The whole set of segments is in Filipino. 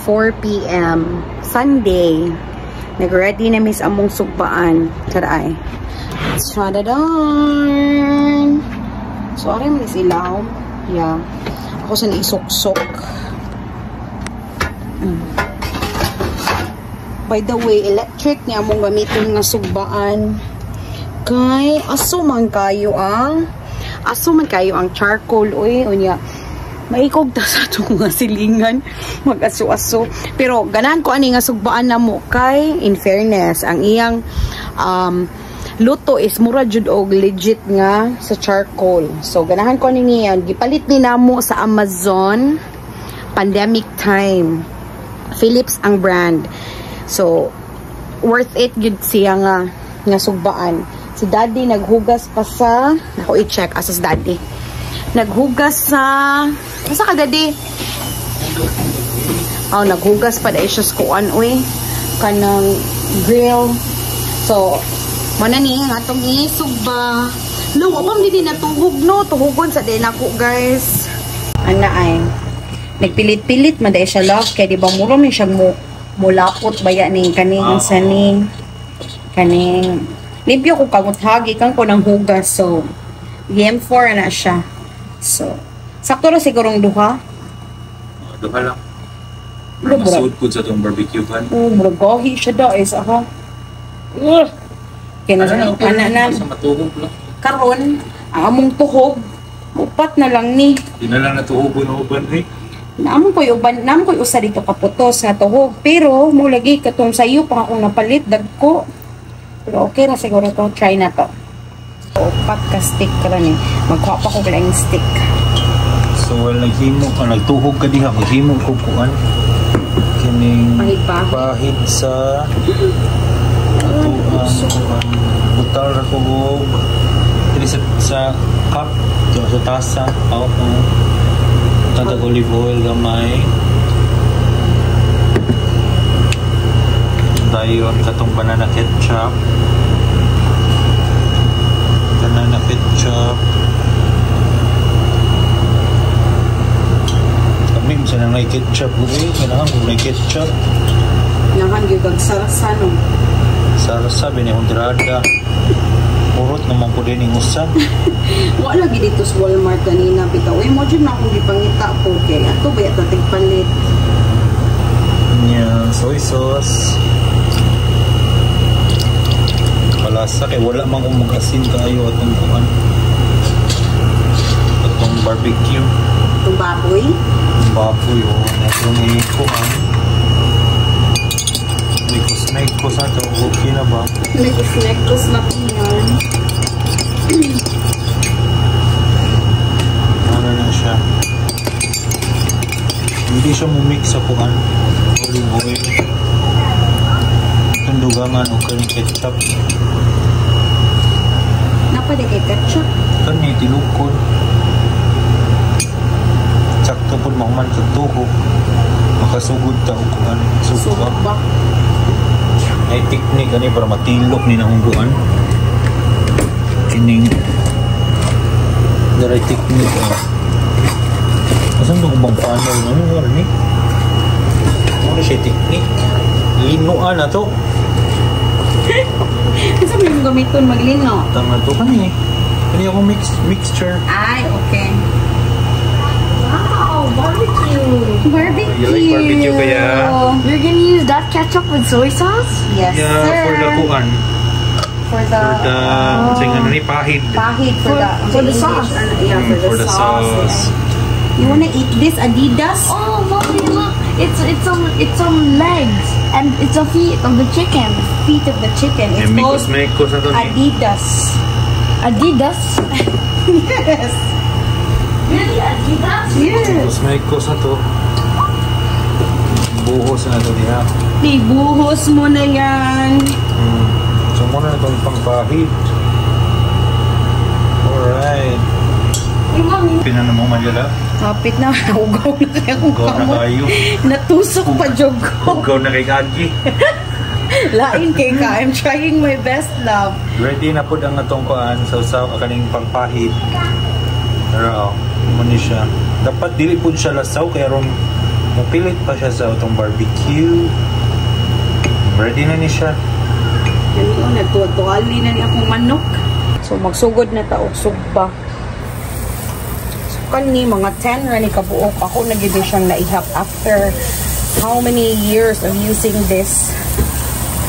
4 p.m. Sunday. Nag-ready na miss among sugbaan. Taray. Shadadan! So, aray mo is ilaw. Yeah. Ako sa naisuksok. By the way, electric niya among gamitin nga sugbaan. Kay, aso man kayo ang charcoal. Uy, unya. Maikog ta sa itong mga silingan. Mag-aso-aso. Pero, ganahan ko ani nga sugbaan na mo. Kay, in fairness, ang iyang luto is mura jud og legit nga sa charcoal. So, ganahan ko ani niyan. Gipalit ni namo sa Amazon. Pandemic time. Philips ang brand. So, worth it good siya nga sugbaan. Si daddy naghugas pa sa, ako i-check asas daddy. Naghugas sa, asa ka daddy? Oh, naghugas pa dahil siya sa kuan, uy. Kanang grill. So, mana ni, nga itong isugba. No, wapam din natuhog, no? Tuhugon sa din ako, guys. Ana ay, nagpilit-pilit, maday siya love. Kaya di ba, muro may siya mulapot baya ni kaning saning kaning limpyo ko kaguthagi kang ko ng hugas. So DM4 na siya. So sakto ra sigurong duha lang masud pud sa tong barbecue kan. Muragahi siya da is aha. Kaya na ana sa matuhog lang karon ang among tuhog upat na lang ni di na lang natuhugon eh. Naamon ko'y usa dito kaputos nga tuhog. Pero, mo lagi katong sayo pa akong napalit, dagko. Pero okay na siguro to. Try na to. So, upat ka stick ka rin eh. Magkuha pa ko lang stick. So, naghimo ka, nagtuhog ka diha, maghimo ko kuan. Kining pahid sa butal ra ko dili sa cup, sa tasa. Tatag olive oil gamay. Dayon katong banana ketchup. Banana ketchup. Kami sa nang ketchup uy, kailangan kung may ketchup. Kailangan yung sarasa no. Sarasa binihondrada. Purot naman po din yung usa. Wala lagi dito sa Walmart kanina. Bitaw, uy, mo dyan na akong ipangita po. Kaya ito ba ito tigpalit? Yan, soy sauce. Palasa kay wala mang umagasin kayo atong kuhan. Atong barbecue. Itong baboy? Baboy, o. Itong kuhan. Nekos na ito. Okay na ba? Nekos na po yan. Ano na siya? Hindi siya mumix sa kuhan. Olive oil. Itong dugangan o kaning ketchup. Napade kay ketchup? Kani, tilukon. Sakto po mahuman sa tuhog. Makasugod ta o kuhan. Sugod ba? Ay teknik ani para matilok ni nahungguan. Kining dari teknik. Asan do bang panel ano ni? Ano siya teknik? Linuan na to. Ano sabi mong gamiton maglino? Tama to kani. Kani ako mixture. Ay, okay. Wow, barbecue. Barbecue. You like barbecue kaya? You're gonna use that ketchup with soy sauce? Yes, Yeah, sir. for the kuan. For the ano ni pahid. pahid For the sauce. Yeah, For the sauce. You wanna eat this Adidas? Oh, mommy, look! It's some legs and it's a feet of the chicken. Feet of the chicken. It's called Mekos na to ni. Adidas. Adidas? Yes. Really, Adidas? Yes. Mekos na to. Buhos na to niya. Buhos mo na yan. So muna na itong pangpahid. Alright. Pinan mo Manila? Kapit na. Ugaw na kayo. Ugaw na kayo. Natusok pa jog ko. Ugaw na kay Gagi. Lain kay ka. I'm trying my best, love. Ready na po ang atong kuan sa kaning pangpahid. Pero, muna siya. Dapat dili po siya lasaw kaya ron Mupilit pa siya sa itong barbecue. Ready na ni siya. Ganito, nagtuwali na niya akong manok. So, magsugod na ta og sugba. So, kani, mga 10 rani kabuok. Ako nagiging siyang naihap after how many years of using this.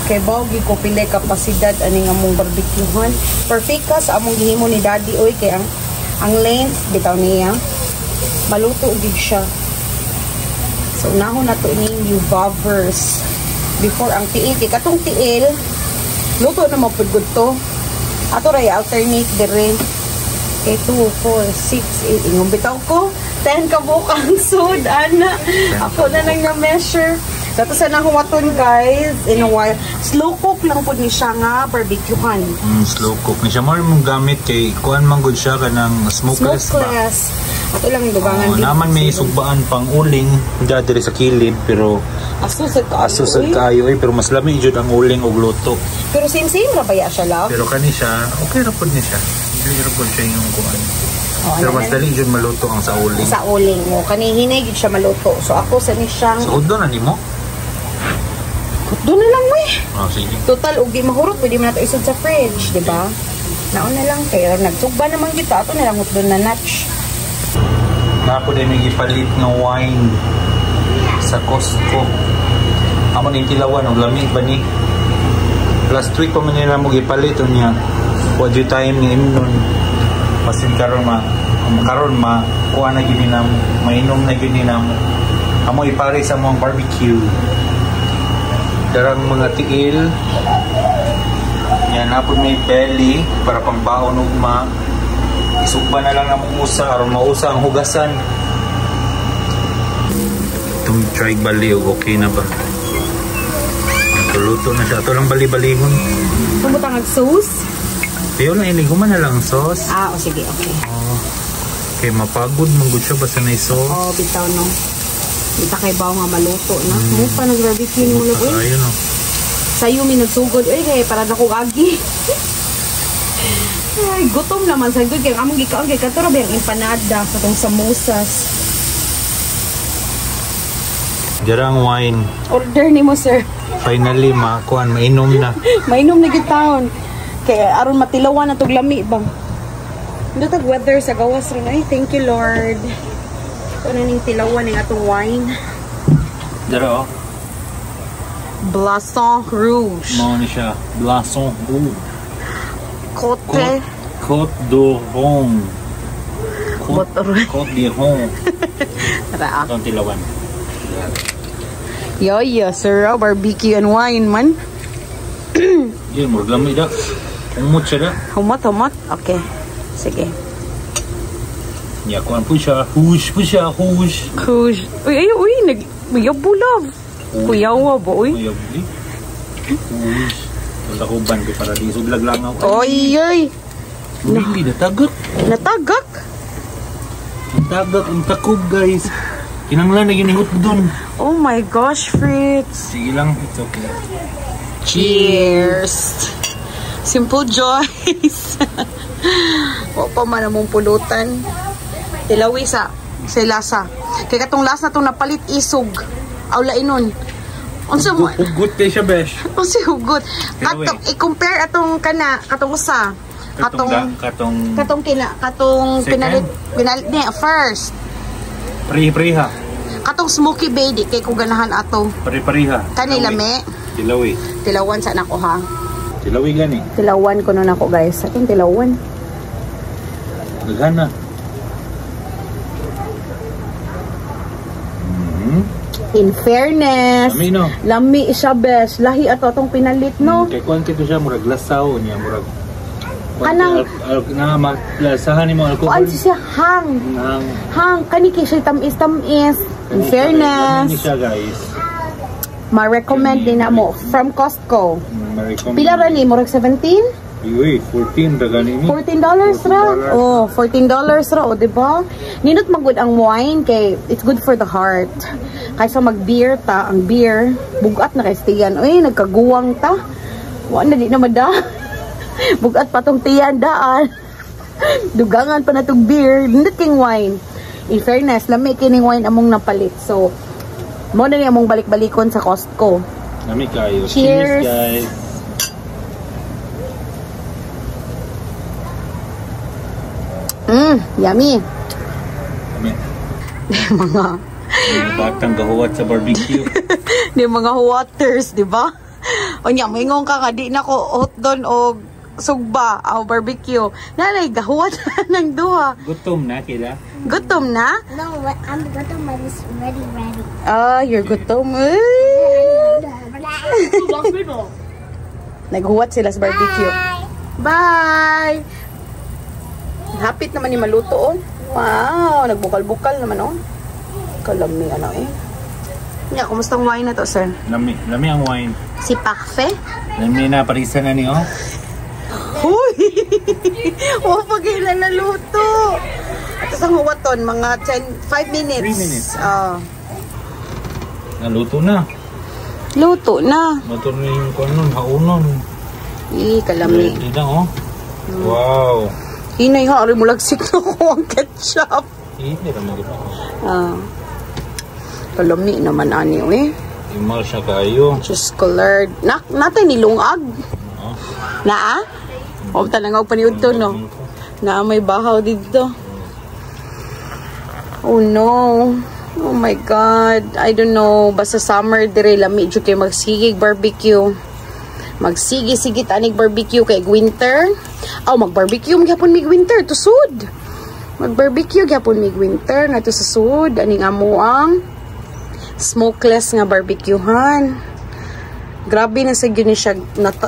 Kay bawgi ko pili kapasidad aning among barbecuehan. Perfect ka sa among gihimo ni Daddy oy kay ang length bitaw niya. Maluto gid siya. So nahon na to ning Uvavers before ang tiil kay katong tiil luto na mapudgod to. Ato ray alternate dire. Kay 2 4 6 8 ingong bitaw ko 10 ka bukang sud ana. Ako na nang na-measure. Dato sa nahumaton guys, in a while, slow cook lang po ni siya nga barbecuehan. Slow cook ni siya. Mara mong gamit kay kuan man gud siya kanang smokeless ba? Smokeless. Ato lang dugangan din. Naman may sugbaan pang uling diri sa kilid pero asusad kayo pero mas lami jud ang uling og luto. Pero same ra baya siya love? Pero kani siya, okay ra pud ni siya. Dili ra pud siya yung kuan. Pero mas dali jud maluto ang sa uling. Sa uling mo kani hinay gid siya maluto. So ako sa ni siyang so udon na nimo? Doon na lang mo eh. Oh, sige. Total, ugi mahurot. Pwede mo na ito isod sa fridge, di ba? Naon na lang. Kaya nagsugba naman dito. Ato na lang doon na notch. Napo din may ipalit ng wine sa Costco. Amo ni tilawan og lamig ba ni? Last week pa man nila mo ipalit niya. What do time ni imnon? Masin karon kuha na gid namo. Mainom na gid namo. Amo ipare sa mong barbecue. Darang mga tiil. Yan, napon may belly para pangbaon ugma. Isugba na lang namang usa aron mausa ang hugasan. Itong try bali okay na ba? Luto na siya. Ito lang bali-balihon. Pumutang sauce? Pero lang iniguman na lang sauce. O sige, okay. Okay, mapagod manggod siya basta na sauce. Bitaw no. Kita kay bawo nga maluto na. Mo pa nag-barbecue ni mo lang. Ayun o. Sayo mi nagsugod. Kay para na kong agi. Ay, gutom naman sa good. Kaya among gikaon kay katuro ba yung empanada sa itong samosas. Jarang wine. Order ni mo, sir. Finally, mainom na. Mainom na gitaon. Kaya aron matilawan na itong lami bang. Ito tag weather sa gawas rin. Ay, thank you, Lord. Ano ning tilawan ng atong wine? Daro. Blasson Rouge. Mao ni siya. Blasson Rouge. Côte d'Oron. Côte d'Oron. Tara. Atong tilawan. Yo, sir. Barbecue and wine man. Yan, murag lamay da. Humot siya da. Humot. Okay. Sige. Ya, kuan po siya. Hush. Uy, mayabo love. Kuyawa ba, uy? Mayabo, Hush. Takuban ko para di suglag lang ako. Oy. Hindi, natagak. Natagak ang takub, guys. Kinanglan na ginihot doon. Oh my gosh, Fritz. Sige lang, it's okay. Cheers. Simple joys. Wa pa man among pulutan. Tilawi sa lasa. Kay katong lasa itong napalit isog. Aw lainon. Unsa mo? Hugot kayo siya, besh. Unsa hugot? Katong i-compare atong katong usa. Katong pinalit ni first. Pari-pariha. Katong smoky bay di kay ko ganahan ato. Pari-pariha. Kani lami. Tilawi. Tilawan sa nako ha. Tilawi gani. Tilawan ko na nako guys. Atong tilawan. Gagana. In fairness, lami siya bes. Lahi ato atong pinalit no. Kay kuan kito siya murag lasaw niya murag. Kanang lasahan nimo alcohol. Kuan siya hang kani kay siya tamis. In fairness. Ini siya guys. Ma-recommend din na mo from Costco. Pila ra ni murag 17? Uy, 14 ra gani ni. $14 ra. Oh, $14 ra o di ba? Ninot magud ang wine kay it's good for the heart. Kaysa mag-beer ta, ang beer bugat na kay tiyan. Uy, nagkaguwang ta. Wa na di na mada. Bugat pa tong tiyan daan. Dugangan pa na tong beer. Ninot king wine. In fairness, lami kining wine among napalit. So, Mo na niya mong balik-balikon sa Costco. Nami kayo. Cheers. Guys. Yummy. Nami. Mga Batang gahuwat sa barbecue. di mga waters, di ba? O niya, mayroon ka nga, di na ko hot doon o sugba o barbecue. Nanay, gahuwat ng duha. Gutom na kila. Gutom na? No, I'm gutom. I was ready. You're gutom. Naghuwat sila sa barbecue. Bye! Hapit naman ni maluto, oh. Wow, nagbukal-bukal naman, oh. Kalami, ano, eh. Yeah, kumustang wine na to, sir? Lami ang wine. Si Parfait? Lami na, parisa na ni, oh. Huy! Oh, pag-ila na luto. At isang huwaton, mga 5 minutes. 3 minutes. Naluto na. Luto na. Luto na yung kanon, haunon. Kalami. Ready na, oh. Wow. Hinay ha, rin mo lagsik na ko ang ketchup. Hindi naman di ba? Kalami naman, ani, eh. Imal siya kayo. Just colored. Natay nilungag. Naa? O, talangag paniud to, no? Naa may bahaw dito. Oh, no. Oh, my God. I don't know. Basta summer, dire, lami dyan kayo magsigig barbecue. Magsigi-sige tanig barbecue kay winter. Mag-barbecue gyapon mig winter to sud. Mag-barbecue gyapon mig winter nga to sa sud aning amo ang smokeless nga barbecuehan. Grabe na sa gyud ni siya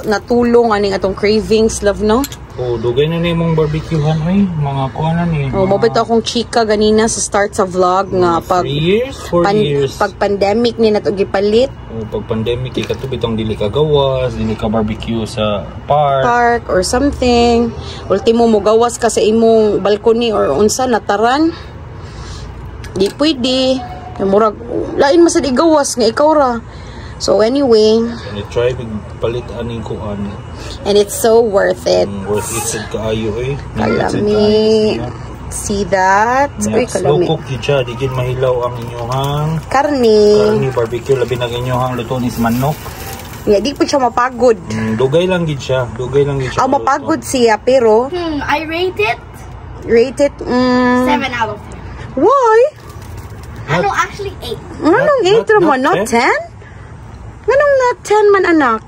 natulong aning atong cravings, love, no? Dugay na ni mong barbecuehan ay mga kuanan ni. Mabito akong chika ganina sa start sa vlog nga pag 3 years, 4 years. Pag pandemic ni nato gipalit. Pag pandemic ikatubit ang dili ka gawas, dili ka barbecue sa park or something. Ultimo mo gawas ka sa imong balcony or unsa nataran. Di pwede. Murag lain masad igawas nga ikaw ra. So anyway, try palit aning kuan. And it's so worth it. Worth it sad kaayo eh. Kalami. See that? Uy, kalami. Slow cook siya, di gid mahilaw ang inyong karni barbecue labi na inyong luto ni manok. Yeah, di po siya mapagod. Dugay lang gid siya. Mapagod siya pero I rate it 7 out of 10. Why? No, actually 8. Anong 8 naman? Not 10? Anong not 10 man, anak?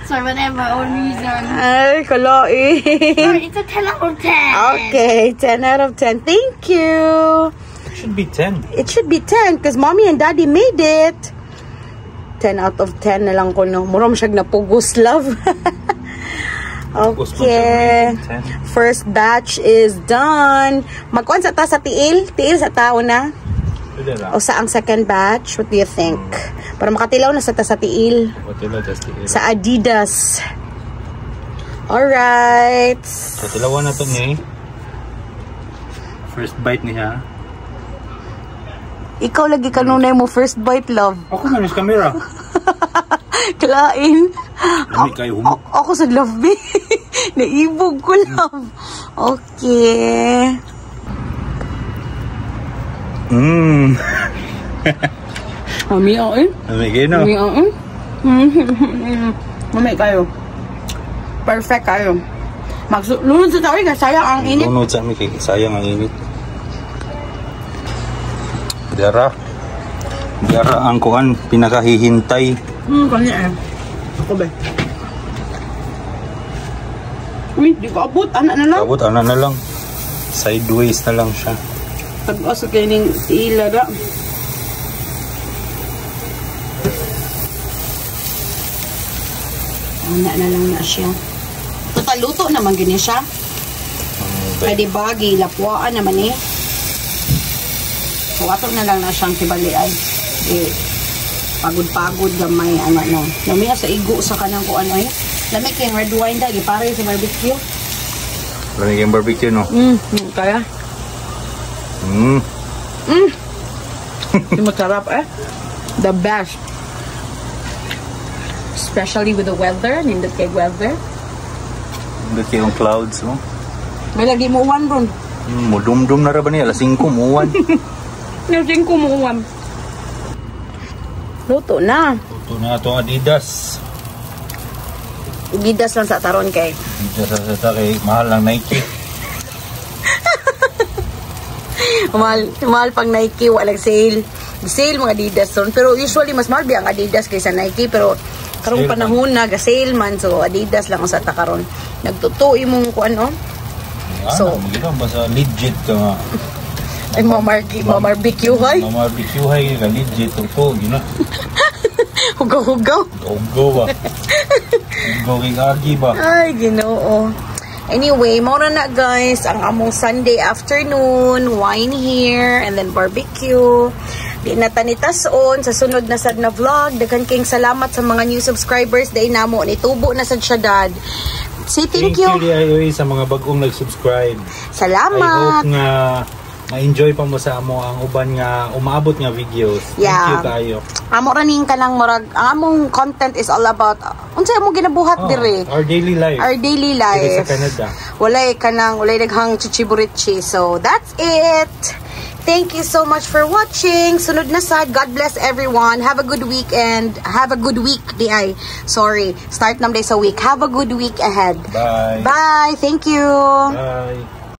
Sorry, but I have my own reason. Ay, kalai. Sorry, it's a 10 out of 10. Okay, 10 out of 10. Thank you. It should be 10. It should be 10 because mommy and daddy made it. 10 out of 10 na lang ko, no? Muram siya napugos, love. Okay. First batch is done. Magkuhan sa ta sa tiil? Tiil sa tao na? O sa ang second batch? What do you think? Para makatilaw na sa ta sa tiil. Sa Adidas. Alright. Katilawan na to ni. First bite niya. Ikaw lagi kanunay mo first bite, love. Ako na sa camera. Kalain. Dami kayo humok. Ako sa love, be. Naibog ko, love. Okay. Mamiyain. Mamiyain, no? Mamiyain. Mamay kayo. Perfect kayo. Lunod sa tayo, sayang ang init. Lunod sa amin, sayang ang init. Dara ang kuhan, pinakahihintay. Kanya eh. Ako ba? Uy, di ko abot. Anak na lang. Abot, anak na lang. Sideways na lang siya. Tag-asa kayo ng tiila da. Anak na lang na siya. Total luto naman ganyan siya. Pwede bagi, lapwaan naman eh. So, ato na lang na siyang tibalian. Pagod-pagod gamay, ano no. Lamig sa igo sa kanang ko ano eh. Lamig kayong red wine dagi para sa barbecue. Lamig yung barbecue, no? Kaya? Masarap eh. The best. Especially with the weather. Nindot kay weather. Nindot kay yung clouds, no? May lagi mo uwan ron. Mudum-dum na ra ba niya? Alas 5 mo uwan. Nasing kumuwam. Luto na. Ito na itong Adidas. Gidas lang sa taron kay. Adidas sa kay mahal lang Nike. mahal pang Nike, walang sale. Sale mga Adidas ron. Pero usually mas mahal ang Adidas kaysa Nike. Pero karong Sale panahon na sale man, so Adidas lang ang sa takaron. Nagtutuo mong kuan no. So, basta legit ka nga. Ay mabarbecue hay. Mabarbecue hay ka legit to, you know. Hugaw-hugaw. Hugaw ba? Hugaw kay agi ba? Ay, Ginoo. Anyway, mora na guys ang among Sunday afternoon, wine here, and then barbecue. Di na tanitason sa sunod na sad na vlog. Daghan kayong salamat sa mga new subscribers. Dahil namo, nitubo na sad siya dad. Say thank you. Thank you DIY sa mga bagong nag-subscribe. Salamat. I hope nga ma-enjoy pa mo sa amo ang uban nga umaabot nga videos. Yeah. Thank you kayo. Amo raning kanang murag, ang among content is all about unsay mo ginabuhat dire. Our daily life. Our daily Dito life. sa Canada. Walay daghang chichiburichi. So that's it. Thank you so much for watching. Sunod na sad. God bless everyone. Have a good weekend. Have a good week. Sorry. Start nam day sa week. Have a good week ahead. Bye. Bye. Thank you. Bye.